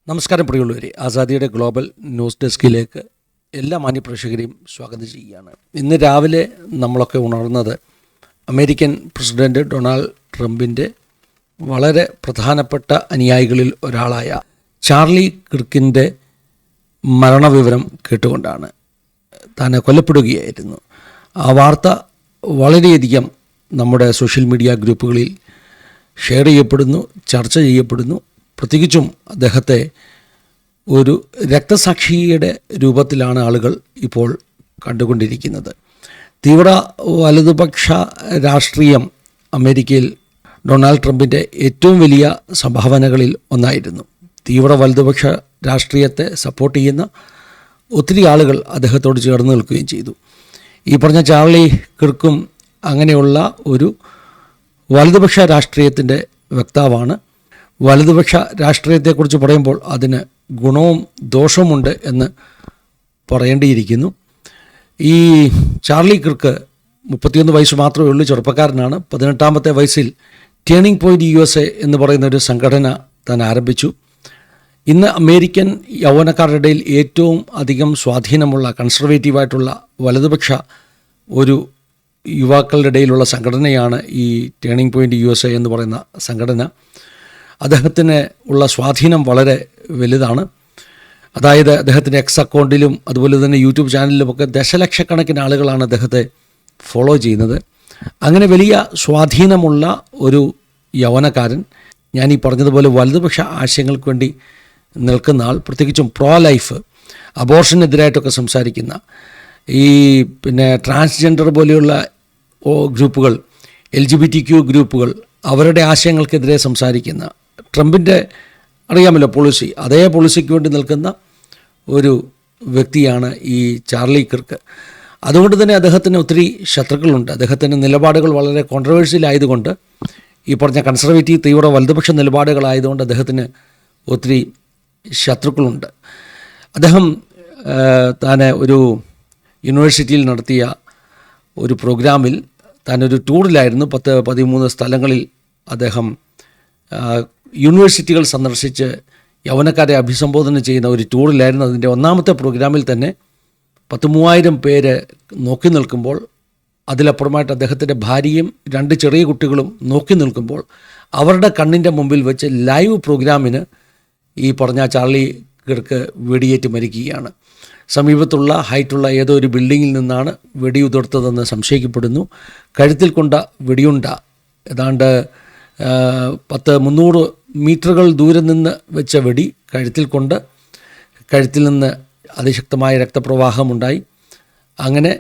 നമസ്കാരം പ്രിയമുള്ളവരെ, ആസാദിയുടെ global news ഡെസ്കിലേക്ക് എല്ലാ മാന്യപ്രേക്ഷകരെയും സ്വാഗതം ചെയ്യുകയാണ്. ഇന്ന് രാവിലെ നമ്മളൊക്കെ ഉണർന്നത് അമേരിക്കൻ പ്രസിഡന്റ് ഡൊണാൾഡ് ട്രംപിൻ്റെ വളരെ പ്രധാനപ്പെട്ട അനുയായികളിൽ ഒരാളായ ചാർലി കിർക്കിൻ്റെ മരണവിവരം കേട്ടുകൊണ്ടാണ്. താൻ കൊല്ലപ്പെടുകയായിരുന്നു. ആ വാർത്ത വളരെയധികം നമ്മുടെ സോഷ്യൽ മീഡിയ ഗ്രൂപ്പുകളിൽ ഷെയർ ചെയ്യപ്പെടുന്നു, ചർച്ച ചെയ്യപ്പെടുന്നു. പ്രത്യേകിച്ചും അദ്ദേഹത്തെ ഒരു രക്തസാക്ഷിയുടെ രൂപത്തിലാണ് ആളുകൾ ഇപ്പോൾ കണ്ടുകൊണ്ടിരിക്കുന്നത്. തീവ്ര വലതുപക്ഷ രാഷ്ട്രീയം അമേരിക്കയിൽ ഡൊണാൾഡ് ട്രംപിൻ്റെ ഏറ്റവും വലിയ സംഭാവനകളിൽ ഒന്നായിരുന്നു. തീവ്ര വലതുപക്ഷ രാഷ്ട്രീയത്തെ സപ്പോർട്ട് ചെയ്യുന്ന ഒത്തിരി ആളുകൾ അദ്ദേഹത്തോട് ചേർന്ന് നിൽക്കുകയും ചെയ്തു. ഈ പറഞ്ഞ ചാർലി കിർക്കും അങ്ങനെയുള്ള ഒരു വലതുപക്ഷ രാഷ്ട്രീയത്തിൻ്റെ വക്താവാണ്. വലതുപക്ഷ രാഷ്ട്രീയത്തെക്കുറിച്ച് പറയുമ്പോൾ അതിന് ഗുണവും ദോഷവുമുണ്ട് എന്ന് പറയേണ്ടിയിരിക്കുന്നു. ഈ ചാർലി കിർക്ക് 31 വയസ്സ് മാത്രമേ ഉള്ളൂ, ചെറുപ്പക്കാരനാണ്. 18ാമത്തെ വയസ്സിൽ ടേണിംഗ് പോയിന്റ് USA എന്ന് പറയുന്ന ഒരു സംഘടന താൻ ആരംഭിച്ചു. ഇന്ന് അമേരിക്കൻ യൗവനക്കാരുടെ ഇടയിൽ ഏറ്റവും അധികം സ്വാധീനമുള്ള കൺസർവേറ്റീവായിട്ടുള്ള വലതുപക്ഷ ഒരു യുവാക്കളുടെ ഇടയിലുള്ള സംഘടനയാണ് ഈ ടേണിംഗ് പോയിന്റ് USA എന്ന് പറയുന്ന സംഘടന. അദ്ദേഹത്തിന് ഉള്ള സ്വാധീനം വളരെ വലുതാണ്. അതായത് അദ്ദേഹത്തിൻ്റെ എക്സ് അക്കൗണ്ടിലും അതുപോലെ തന്നെ യൂട്യൂബ് ചാനലിലുമൊക്കെ ദശലക്ഷക്കണക്കിന് ആളുകളാണ് അദ്ദേഹത്തെ ഫോളോ ചെയ്യുന്നത്. അങ്ങനെ വലിയ സ്വാധീനമുള്ള ഒരു യൗവനക്കാരൻ, ഞാൻ ഈ പറഞ്ഞതുപോലെ വലതുപക്ഷ ആശയങ്ങൾക്ക് വേണ്ടി നിൽക്കുന്ന ആൾ, പ്രത്യേകിച്ചും പ്രോ ലൈഫ്, അബോർഷനെതിരായിട്ടൊക്കെ സംസാരിക്കുന്ന ഈ ട്രാൻസ്ജെൻഡർ പോലെയുള്ള ഗ്രൂപ്പുകൾ, LGBTQ ഗ്രൂപ്പുകൾ, അവരുടെ ആശയങ്ങൾക്കെതിരെ സംസാരിക്കുന്ന ട്രംപിൻ്റെ അറിയാമല്ലോ പോളിസി, അതേ പോളിസിക്ക് വേണ്ടി നിൽക്കുന്ന ഒരു വ്യക്തിയാണ് ഈ ചാർലി കിർക്ക്. അതുകൊണ്ട് തന്നെ അദ്ദേഹത്തിന് ഒത്തിരി ശത്രുക്കളുണ്ട്. അദ്ദേഹത്തിൻ്റെ നിലപാടുകൾ വളരെ കോൺട്രവേഴ്ഷ്യൽ ആയതുകൊണ്ട്, ഈ പറഞ്ഞ കൺസർവേറ്റീവ് തീവ്ര വലതുപക്ഷ നിലപാടുകളായതുകൊണ്ട് അദ്ദേഹത്തിന് ഒത്തിരി ശത്രുക്കളുണ്ട്. അദ്ദേഹം താൻ ഒരു യൂണിവേഴ്സിറ്റിയിൽ നടത്തിയ ഒരു പ്രോഗ്രാമിൽ താനൊരു ടൂറിലായിരുന്നു. 13 സ്ഥലങ്ങളിൽ അദ്ദേഹം യൂണിവേഴ്സിറ്റികൾ സന്ദർശിച്ച് യൗവനക്കാരെ അഭിസംബോധന ചെയ്യുന്ന ഒരു ടൂറിലായിരുന്നു. അതിൻ്റെ 1ാമത്തെ പ്രോഗ്രാമിൽ തന്നെ 13,000 പേര് നോക്കി നിൽക്കുമ്പോൾ, അതിലപ്പുറമായിട്ട് അദ്ദേഹത്തിൻ്റെ ഭാര്യയും 2 ചെറിയ കുട്ടികളും നോക്കി നിൽക്കുമ്പോൾ, അവരുടെ കണ്ണിൻ്റെ മുമ്പിൽ വെച്ച് ലൈവ് പ്രോഗ്രാമിന് ഈ പറഞ്ഞ ചാർലി കിർക്ക് വെടിയേറ്റ് മരിക്കുകയാണ്. സമീപത്തുള്ള ഹൈറ്റുള്ള ഏതോ ഒരു ബിൽഡിങ്ങിൽ നിന്നാണ് വെടിയുതിർത്തതെന്ന് സംശയിക്കപ്പെടുന്നു. കഴുത്തിൽ കൊണ്ട വെടിയുണ്ട ഏതാണ്ട് 300 മീറ്ററുകൾ ദൂരെ നിന്ന് വെച്ച വെടി കഴുത്തിൽ നിന്ന് അതിശക്തമായ രക്തപ്രവാഹമുണ്ടായി. അങ്ങനെ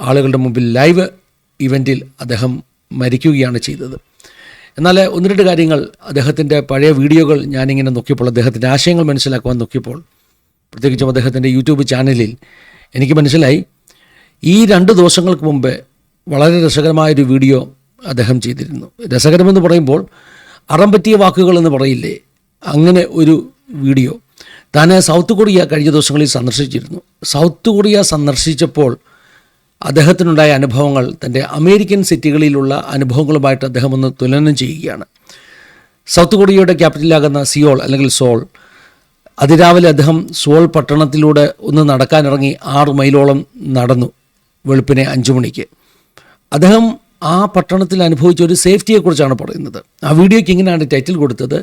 ആളുകളുടെ മുമ്പിൽ ലൈവ് ഇവൻറ്റിൽ അദ്ദേഹം മരിക്കുകയാണ് ചെയ്തത്. എന്നാൽ 1-2 കാര്യങ്ങൾ, അദ്ദേഹത്തിൻ്റെ പഴയ വീഡിയോകൾ ഞാനിങ്ങനെ നോക്കിയപ്പോൾ, അദ്ദേഹത്തിൻ്റെ ആശയങ്ങൾ മനസ്സിലാക്കുവാൻ നോക്കിയപ്പോൾ, പ്രത്യേകിച്ചും അദ്ദേഹത്തിൻ്റെ യൂട്യൂബ് ചാനലിൽ എനിക്ക് മനസ്സിലായി, ഈ 2 ദിവസങ്ങൾക്ക് മുമ്പ് വളരെ രസകരമായൊരു വീഡിയോ അദ്ദേഹം ചെയ്തിരുന്നു. രസകരമെന്ന് പറയുമ്പോൾ അറം പറ്റിയ വാക്കുകൾ എന്ന് പറയില്ലേ, അങ്ങനെ ഒരു വീഡിയോ. താൻ സൗത്ത് കൊറിയ കഴിഞ്ഞ ദിവസങ്ങളിൽ സന്ദർശിച്ചിരുന്നു. സൗത്ത് കൊറിയ സന്ദർശിച്ചപ്പോൾ അദ്ദേഹത്തിനുണ്ടായ അനുഭവങ്ങൾ തൻ്റെ അമേരിക്കൻ സിറ്റികളിലുള്ള അനുഭവങ്ങളുമായിട്ട് അദ്ദേഹം ഒന്ന് തുലനം ചെയ്യുകയാണ്. സൗത്ത് കൊറിയയുടെ ക്യാപിറ്റലാകുന്ന സിയോൾ അല്ലെങ്കിൽ സോൾ, അതിരാവിലെ അദ്ദേഹം സോൾ പട്ടണത്തിലൂടെ ഒന്ന് നടക്കാനിറങ്ങി 6 മൈലോളം നടന്നു. വെളുപ്പിനെ 5 മണിക്ക് അദ്ദേഹം ആ പട്ടണത്തിൽ അനുഭവിച്ച ഒരു സേഫ്റ്റിയെക്കുറിച്ചാണ് പറയുന്നത്. ആ വീഡിയോയ്ക്ക് ഇങ്ങനെയാണ് ടൈറ്റിൽ കൊടുത്തത്: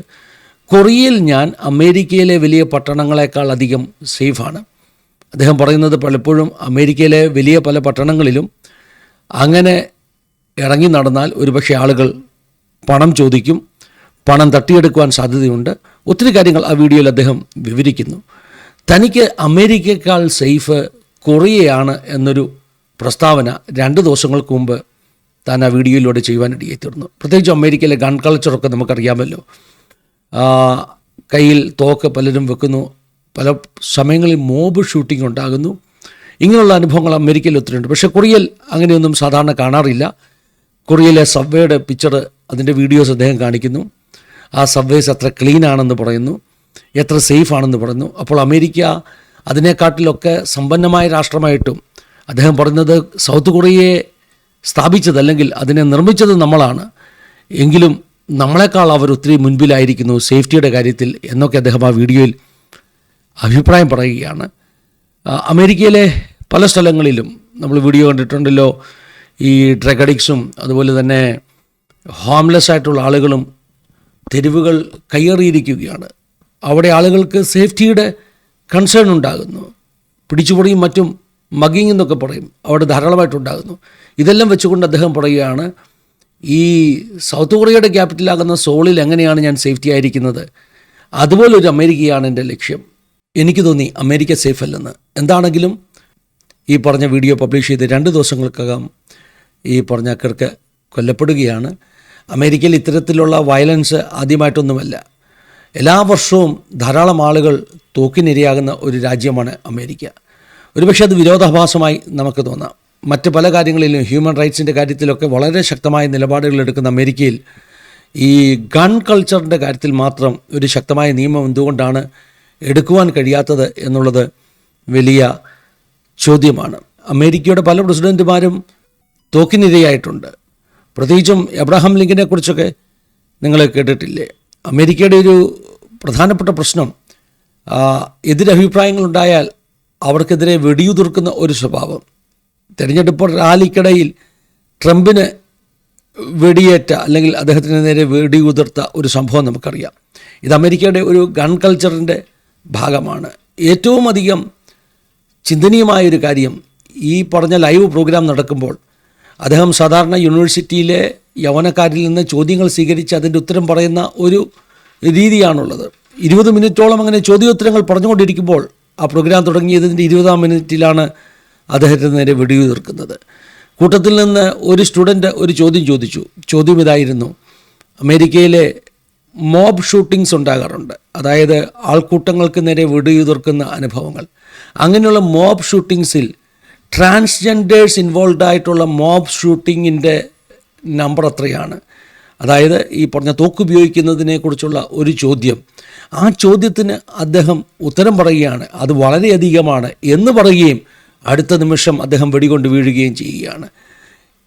കൊറിയയിൽ ഞാൻ അമേരിക്കയിലെ വലിയ പട്ടണങ്ങളെക്കാൾ അധികം സേഫാണ്. അദ്ദേഹം പറയുന്നത് പലപ്പോഴും അമേരിക്കയിലെ വലിയ പല പട്ടണങ്ങളിലും അങ്ങനെ ഇറങ്ങി നടന്നാൽ ഒരുപക്ഷെ ആളുകൾ പണം ചോദിക്കും, പണം തട്ടിയെടുക്കുവാൻ സാധ്യതയുണ്ട്. ഒത്തിരി കാര്യങ്ങൾ ആ വീഡിയോയിൽ അദ്ദേഹം വിവരിക്കുന്നു. തനിക്ക് അമേരിക്കയേക്കാൾ സേഫ് കൊറിയയാണ് എന്നൊരു പ്രസ്താവന 2 ദിവസങ്ങൾക്ക് മുമ്പ് താൻ ആ വീഡിയോയിലൂടെ ചെയ്യുവാനിടയായി തീർന്നു. പ്രത്യേകിച്ച് അമേരിക്കയിലെ ഗൺ കൾച്ചറൊക്കെ നമുക്കറിയാമല്ലോ. കയ്യിൽ തോക്ക് പലരും വെക്കുന്നു, പല സമയങ്ങളിൽ മോബ് ഷൂട്ടിംഗ് ഉണ്ടാകുന്നു. ഇങ്ങനെയുള്ള അനുഭവങ്ങൾ അമേരിക്കയിൽ ഒത്തിരിയുണ്ട്. പക്ഷേ കൊറിയയിൽ അങ്ങനെയൊന്നും സാധാരണ കാണാറില്ല. കൊറിയയിലെ സബ്വേയുടെ പിക്ചർ, അതിൻ്റെ വീഡിയോസ് അദ്ദേഹം കാണിക്കുന്നു. ആ സബ്വേസ് എത്ര ക്ലീൻ ആണെന്ന് പറയുന്നു, എത്ര സേഫ് ആണെന്ന് പറയുന്നു. അപ്പോൾ അമേരിക്ക അതിനെക്കാട്ടിലൊക്കെ സമ്പന്നമായ രാഷ്ട്രമായിട്ടും അദ്ദേഹം പറയുന്നത് സൗത്ത് കൊറിയയെ സ്ഥാപിച്ചത് അല്ലെങ്കിൽ അതിനെ നിർമ്മിച്ചത് നമ്മളാണ്, എങ്കിലും നമ്മളെക്കാൾ അവർ ഒത്തിരി മുൻപിലായിരിക്കുന്നു സേഫ്റ്റിയുടെ കാര്യത്തിൽ എന്നൊക്കെ അദ്ദേഹം ആ വീഡിയോയിൽ അഭിപ്രായം പറയുകയാണ്. അമേരിക്കയിലെ പല സ്ഥലങ്ങളിലും നമ്മൾ വീഡിയോ കണ്ടിട്ടുണ്ടല്ലോ, ഈ ഡ്രഗ് അഡിക്ട്സും അതുപോലെ തന്നെ ഹോംലെസ് ആയിട്ടുള്ള ആളുകളും തെരുവുകൾ കയ്യേറിയിരിക്കുകയാണ്. അവിടെ ആളുകൾക്ക് സേഫ്റ്റിയുടെ കൺസേൺ ഉണ്ടാകുന്നു. പിടിച്ചുപറിയും മറ്റും മഗിങ് എന്നൊക്കെ പറയും, അവിടെ ധാരാളമായിട്ടുണ്ടാകുന്നു. ഇതെല്ലാം വെച്ചുകൊണ്ട് അദ്ദേഹം പറയുകയാണ്, ഈ സൗത്ത് കൊറിയയുടെ ക്യാപിറ്റലാകുന്ന സോളിൽ എങ്ങനെയാണ് ഞാൻ സേഫ്റ്റി ആയിരിക്കുന്നത്, അതുപോലൊരു അമേരിക്കയാണ് എൻ്റെ ലക്ഷ്യം. എനിക്ക് തോന്നി അമേരിക്ക സേഫ് അല്ലെന്ന്. എന്താണെങ്കിലും ഈ പറഞ്ഞ വീഡിയോ പബ്ലിഷ് ചെയ്ത് 2 ദിവസങ്ങൾക്കകം ഈ പറഞ്ഞ കിർക്ക് കൊല്ലപ്പെടുകയാണ്. അമേരിക്കയിൽ ഇത്തരത്തിലുള്ള വയലൻസ് ആദ്യമായിട്ടൊന്നുമല്ല. എല്ലാ വർഷവും ധാരാളം ആളുകൾ തോക്കിനിരയാകുന്ന ഒരു രാജ്യമാണ് അമേരിക്ക. ഒരുപക്ഷെ അത് വിരോധാഭാസമായി നമുക്ക് തോന്നാം. മറ്റ് പല കാര്യങ്ങളിലും ഹ്യൂമൻ റൈറ്റ്സിൻ്റെ കാര്യത്തിലൊക്കെ വളരെ ശക്തമായ നിലപാടുകൾ എടുക്കുന്ന അമേരിക്കയിൽ ഈ ഗൺ കൾച്ചറിൻ്റെ കാര്യത്തിൽ മാത്രം ഒരു ശക്തമായ നിയമം എന്തുകൊണ്ടാണ് എടുക്കുവാൻ കഴിയാത്തത് എന്നുള്ളത് വലിയ ചോദ്യമാണ്. അമേരിക്കയുടെ പല പ്രസിഡൻറ്റുമാരും തോക്കിനിരയായിട്ടുണ്ട്. പ്രത്യേകിച്ചും എബ്രഹാം ലിങ്കനെ കുറിച്ചൊക്കെ നിങ്ങൾ കേട്ടിട്ടില്ലേ? അമേരിക്കയുടെ ഒരു പ്രധാനപ്പെട്ട പ്രശ്നം, എതിരഭിപ്രായങ്ങളുണ്ടായാൽ അവർക്കെതിരെ വെടിയുതിർക്കുന്ന ഒരു സ്വഭാവം. തെരഞ്ഞെടുപ്പ് റാലിക്കിടയിൽ ട്രംപിന് വെടിയേറ്റ അല്ലെങ്കിൽ അദ്ദേഹത്തിന് നേരെ വെടിയുതിർത്ത ഒരു സംഭവം നമുക്കറിയാം. ഇത് അമേരിക്കയുടെ ഒരു ഗൺ കൾച്ചറിൻ്റെ ഭാഗമാണ്. ഏറ്റവും അധികം ചിന്തനീയമായൊരു കാര്യം, ഈ പറഞ്ഞ ലൈവ് പ്രോഗ്രാം നടക്കുമ്പോൾ അദ്ദേഹം സാധാരണ യൂണിവേഴ്സിറ്റിയിലെ യൗവനക്കാരിൽ നിന്ന് ചോദ്യങ്ങൾ സ്വീകരിച്ച് അതിൻ്റെ ഉത്തരം പറയുന്ന ഒരു രീതിയാണുള്ളത്. 20 മിനിറ്റോളം അങ്ങനെ ചോദ്യോത്തരങ്ങൾ പറഞ്ഞുകൊണ്ടിരിക്കുമ്പോൾ ആ പ്രോഗ്രാം തുടങ്ങിയതിൻ്റെ 20-ാം മിനിറ്റിലാണ് അദ്ദേഹത്തിന് നേരെ വെടിയുതിർക്കുന്നത്. കൂട്ടത്തിൽ നിന്ന് ഒരു സ്റ്റുഡൻറ്റ് ഒരു ചോദ്യം ചോദിച്ചു. ചോദ്യം ഇതായിരുന്നു: അമേരിക്കയിലെ മോബ് ഷൂട്ടിങ്സ് ഉണ്ടാകാറുണ്ട്, അതായത് ആൾക്കൂട്ടങ്ങൾക്ക് നേരെ വെടിയുതിർക്കുന്ന അനുഭവങ്ങൾ. അങ്ങനെയുള്ള മോബ് ഷൂട്ടിങ്സിൽ ട്രാൻസ്ജെൻഡേഴ്സ് ഇൻവോൾവ് ആയിട്ടുള്ള മോബ് ഷൂട്ടിങ്ങിൻ്റെ നമ്പർ എത്രയാണ്? അതായത് ഈ പറഞ്ഞ തോക്ക് ഉപയോഗിക്കുന്നതിനെക്കുറിച്ചുള്ള ഒരു ചോദ്യം. ആ ചോദ്യത്തിന് അദ്ദേഹം ഉത്തരം പറയുകയാണ്, അത് വളരെയധികമാണ് എന്ന് പറയുകയും അടുത്ത നിമിഷം അദ്ദേഹം വെടികൊണ്ട് വീഴുകയും ചെയ്യുകയാണ്.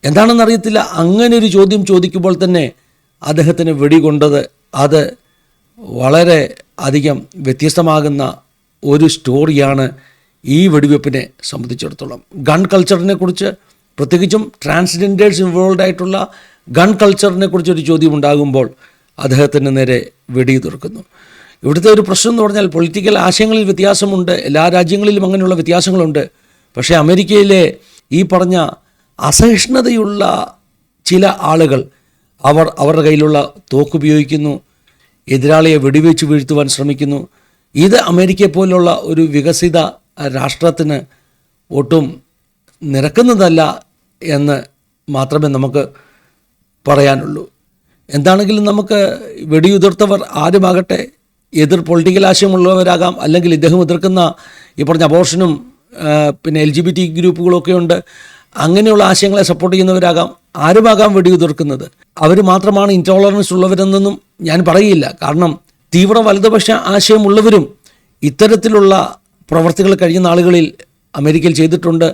എന്താണെന്നറിയത്തില്ല, അങ്ങനെ ഒരു ചോദ്യം ചോദിക്കുമ്പോൾ തന്നെ അദ്ദേഹത്തിന് വെടികൊണ്ടത് അത് വളരെ അധികം വ്യത്യസ്തമാകുന്ന ഒരു സ്റ്റോറിയാണ് ഈ വെടിവെപ്പിനെ സംബന്ധിച്ചിടത്തോളം. ഗൺ കൾച്ചറിനെ കുറിച്ച്, പ്രത്യേകിച്ചും ട്രാൻസ്ജെൻഡേഴ്സ് ഇൻവോൾവ് ആയിട്ടുള്ള ഗൺ കൾച്ചറിനെ കുറിച്ചൊരു ചോദ്യം ഉണ്ടാകുമ്പോൾ അദ്ദേഹത്തിന് നേരെ വെടിയുതിർക്കുന്നു. ഇവിടുത്തെ ഒരു പ്രശ്നം എന്ന് പറഞ്ഞാൽ പൊളിറ്റിക്കൽ ആശയങ്ങളിൽ വ്യത്യാസമുണ്ട്. എല്ലാ രാജ്യങ്ങളിലും അങ്ങനെയുള്ള വ്യത്യാസങ്ങളുണ്ട്. പക്ഷേ അമേരിക്കയിലെ ഈ പറഞ്ഞ അസഹിഷ്ണുതയുള്ള ചില ആളുകൾ അവരുടെ കയ്യിലുള്ള തോക്കുപയോഗിക്കുന്നു, എതിരാളിയെ വെടിവെച്ച് വീഴ്ത്തുവാൻ ശ്രമിക്കുന്നു. ഇത് അമേരിക്കയെ പോലുള്ള ഒരു വികസിത രാഷ്ട്രത്തിന് ഒട്ടും നിരക്കുന്നതല്ല എന്ന് മാത്രമേ നമുക്ക് പറയാനുള്ളൂ. എന്താണെങ്കിലും നമുക്ക് വെടിയുതിർത്തവർ ആരുമാകട്ടെ, എതിർ പൊളിറ്റിക്കൽ ആശയമുള്ളവരാകാം, അല്ലെങ്കിൽ ഇദ്ദേഹം എതിർക്കുന്ന ഈ പറഞ്ഞ അബോർഷനും പിന്നെ LGBT ഗ്രൂപ്പുകളൊക്കെ ഉണ്ട്, അങ്ങനെയുള്ള ആശയങ്ങളെ സപ്പോർട്ട് ചെയ്യുന്നവരാകാം, ആരുമാകാം വെടിയുതിർക്കുന്നത്. അവർ മാത്രമാണ് ഇൻടോളറൻസ് ഉള്ളവരെന്നൊന്നും ഞാൻ പറയില്ല. കാരണം തീവ്ര വലതുപക്ഷ ആശയമുള്ളവരും ഇത്തരത്തിലുള്ള പ്രവർത്തികൾ കഴിഞ്ഞ നാളുകളിൽ അമേരിക്കയിൽ ചെയ്തിട്ടുണ്ട്.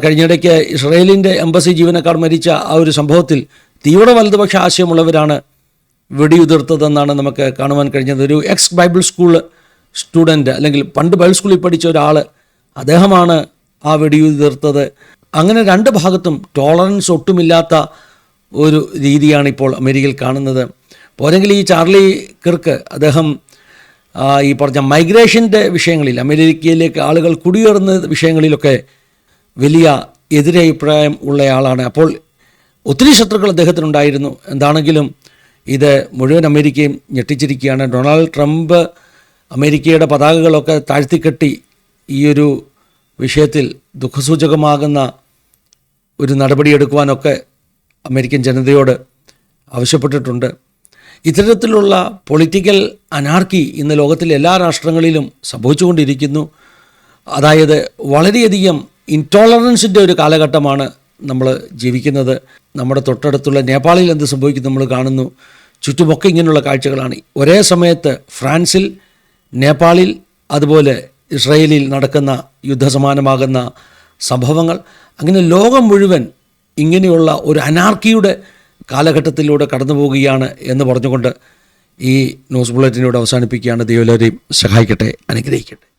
കഴിഞ്ഞിടയ്ക്ക് ഇസ്രയേലിൻ്റെ എംബസി ജീവനക്കാർ മരിച്ച ആ ഒരു സംഭവത്തിൽ തീവ്ര വലതുപക്ഷ ആശയമുള്ളവരാണ് വെടിയുതിർത്തതെന്നാണ് നമുക്ക് കാണുവാൻ കഴിഞ്ഞത്. ഒരു എക്സ് ബൈബിൾ സ്കൂൾ സ്റ്റുഡൻറ്റ്, അല്ലെങ്കിൽ പണ്ട് ബൈബിൾ സ്കൂളിൽ പഠിച്ച ഒരാൾ, അദ്ദേഹമാണ് ആ വെടിയുതിർത്തത്. അങ്ങനെ 2 ഭാഗത്തും ടോളറൻസ് ഒട്ടുമില്ലാത്ത ഒരു രീതിയാണ് ഇപ്പോൾ അമേരിക്കയിൽ കാണുന്നത്. പോരെങ്കിൽ ഈ ചാർലി കിർക്ക്, അദ്ദേഹം ഈ പറഞ്ഞ മൈഗ്രേഷൻ്റെ വിഷയങ്ങളിൽ, അമേരിക്കയിലേക്ക് ആളുകൾ കുടിയേറുന്ന വിഷയങ്ങളിലൊക്കെ വലിയ എതിരഭിപ്രായം ഉള്ളയാളാണ്. അപ്പോൾ ഒത്തിരി ശത്രുക്കൾ അദ്ദേഹത്തിനുണ്ടായിരുന്നു. എന്താണെങ്കിലും ഇത് മുഴുവൻ അമേരിക്കയും ഞെട്ടിച്ചിരിക്കുകയാണ്. ഡൊണാൾഡ് ട്രംപ് അമേരിക്കയുടെ പതാകകളൊക്കെ താഴ്ത്തിക്കെട്ടി ഈ ഒരു വിഷയത്തിൽ ദുഃഖസൂചകമാകുന്ന ഒരു നടപടിയെടുക്കുവാനൊക്കെ അമേരിക്കൻ ജനതയോട് ആവശ്യപ്പെട്ടിട്ടുണ്ട്. ഇത്തരത്തിലുള്ള പൊളിറ്റിക്കൽ അനാർക്കി ഇന്ന് ലോകത്തിലെ എല്ലാ രാഷ്ട്രങ്ങളിലും സംഭവിച്ചുകൊണ്ടിരിക്കുന്നു. അതായത് വളരെയധികം ഇൻടോളറൻസിൻ്റെ ഒരു കാലഘട്ടമാണ് നമ്മൾ ജീവിക്കുന്നത്. നമ്മുടെ തൊട്ടടുത്തുള്ള നേപ്പാളിൽ എന്ത് സംഭവിക്കുന്നു നമ്മൾ കാണുന്നു. ചുറ്റുമൊക്കെ ഇങ്ങനെയുള്ള കാഴ്ചകളാണ്. ഒരേ സമയത്ത് ഫ്രാൻസിൽ, നേപ്പാളിൽ, അതുപോലെ ഇസ്രായേലിൽ നടക്കുന്ന യുദ്ധസമാനമാകുന്ന സംഭവങ്ങൾ. അങ്ങനെ ലോകം മുഴുവൻ ഇങ്ങനെയുള്ള ഒരു അനാർക്കിയുടെ കാലഘട്ടത്തിലൂടെ കടന്നു പോവുകയാണ് എന്ന് പറഞ്ഞുകൊണ്ട് ഈ ന്യൂസ് ബുള്ളറ്റിനോട് അവസാനിപ്പിക്കുകയാണ്. ദൈവം എല്ലാവരെയും സഹായിക്കട്ടെ, അനുഗ്രഹിക്കട്ടെ.